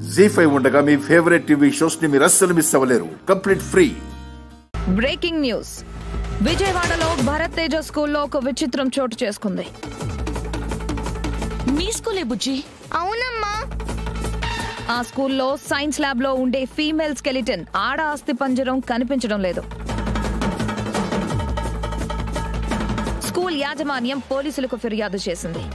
ZEE5 ఉండగా మీ favourite TV shows ని మీరు అస్సలు మిస్ అవ్వలేరు. Complete free. Breaking news. విజయవాడలో భరత్ తేజ స్కూల్లో ఒక విచిత్రం చోటు చేసుకుంది. మీ స్కూలే బుజ్జి? అవునమ్మా. ఆ స్కూల్లో సైన్స్ ల్యాబ్ లో ఉండే ఫీమేల్ స్కెలిటన్ ఆడ అస్థి పంజరం కనిపించడం లేదు. స్కూల్ యాజమాన్యం పోలీసులకు ఫిర్యాదు చేసింది.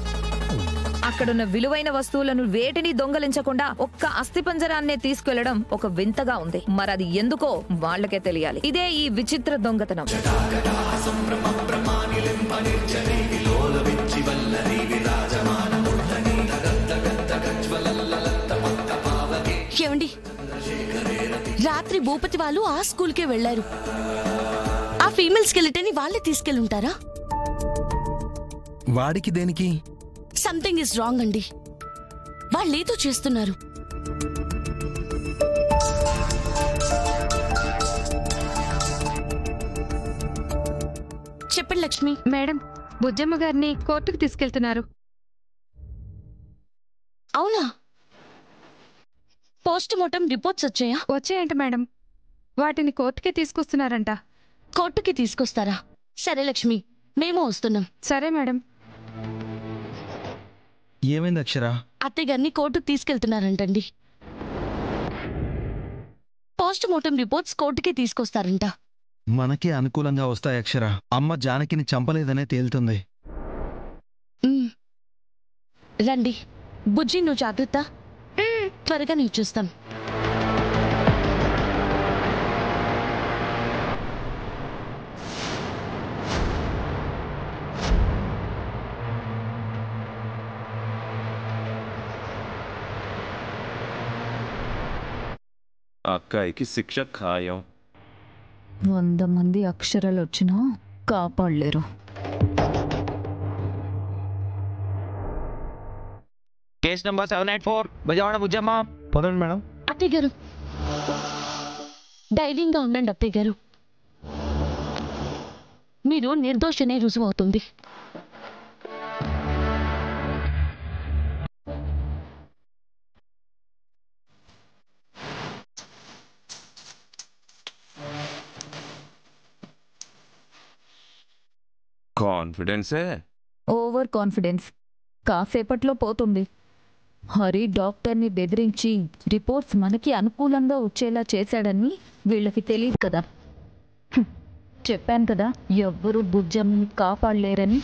అక్కడున్న విలువైన వస్తువులను వేటిని దొంగలించకుండా ఒక్క అస్థిపంజరాన్నే తీసుకెళ్లడం ఒక వింతగా ఉంది. మరది ఎందుకో వాళ్లకే తెలియాలి. ఇదే ఈ విచిత్ర దొంగతనం. ఏమండి, రాత్రి భూపతి వాళ్ళు ఆ స్కూల్కే వెళ్లారు. ఆ ఫీమేల్ స్కెలిటన్ ని వాళ్ళే తీసుకెళ్ళుంటారా? వాడికి దేనికి? సంథింగ్ ఇస్ రాంగ్ అండి. వాళ్ళేదో చేస్తున్నారు. చెప్పండి లక్ష్మి. మేడం, బుజ్జమ్మ గారిని కోర్టుకు తీసుకెళ్తున్నారు. అవునా? పోస్ట్ మార్టం రిపోర్ట్స్ వచ్చాయా? వచ్చాయంట మేడం. వాటిని కోర్టుకే తీసుకొస్తున్నారంట. కోర్టుకి తీసుకొస్తారా? సరే లక్ష్మి, మేము వస్తున్నాం. సరే మేడం. ఏమైంది అక్షర? అత్తయ్య గారిని కోర్టుకు తీసుకెళ్తున్నారంటండి. పోస్ట్ మార్టం రిపోర్ట్స్ కోర్టుకే తీసుకొస్తారంట. మనకి అనుకూలంగా వస్తాయి అక్షర. అమ్మ జానకిని చంపలేదనే తేలుతుంది. రండి బుజ్జి, నువ్వు జాగ్రత్త. త్వరగా నేను చూస్తాం. అక్కాయికి శిక్ష ఖాయం. 100 మంది అక్షరాలు వచ్చినా కాపాడలేరు. Case number 784 Vijayawada Bujjamma. పదండి మేడం. అత్తయ్య గారు, ధైర్యంగా ఉండండి అత్తయ్య గారు. మీరు నిర్దోషనే రుజువు అవుతుంది. కాన్ఫిడెన్సే ఓవర్ కాన్ఫిడెన్స్ కాసేపట్లో పోతుంది. హరి డాక్టర్ని బెదిరించి రిపోర్ట్స్ మనకి అనుకూలంగా వచ్చేలా చేశాడని వీళ్ళకి తెలియదు కదా. చెప్పాను కదా, ఎవ్వరూ బుజ్జమ్ని కాపాడలేరని.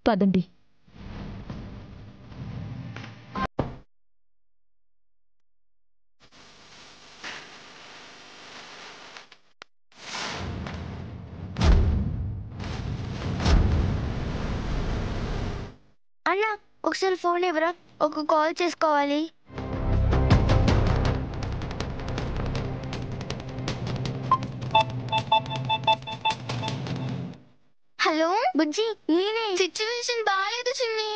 పదండి. అన్నా, ఒకసారి ఫోన్ ఇవ్వరా, ఒక కాల్ చేసుకోవాలి. హలో బుజ్జి, నేనే. సిచ్యువేషన్ బాగాలేదు చిన్ని.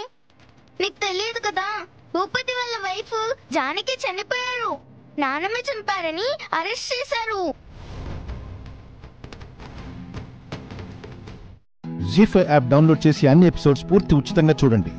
నీకు తెలియదు కదా, భూపతి వాళ్ళ వైఫ్ జానకి చనిపోయారు. నాన్నమ్మ చంపారని అరెస్ట్ చేశారు. ZEE5 యాప్ డౌన్లోడ్ చేసి అన్ని ఎపిసోడ్స్ పూర్తి ఉచితంగా చూడండి.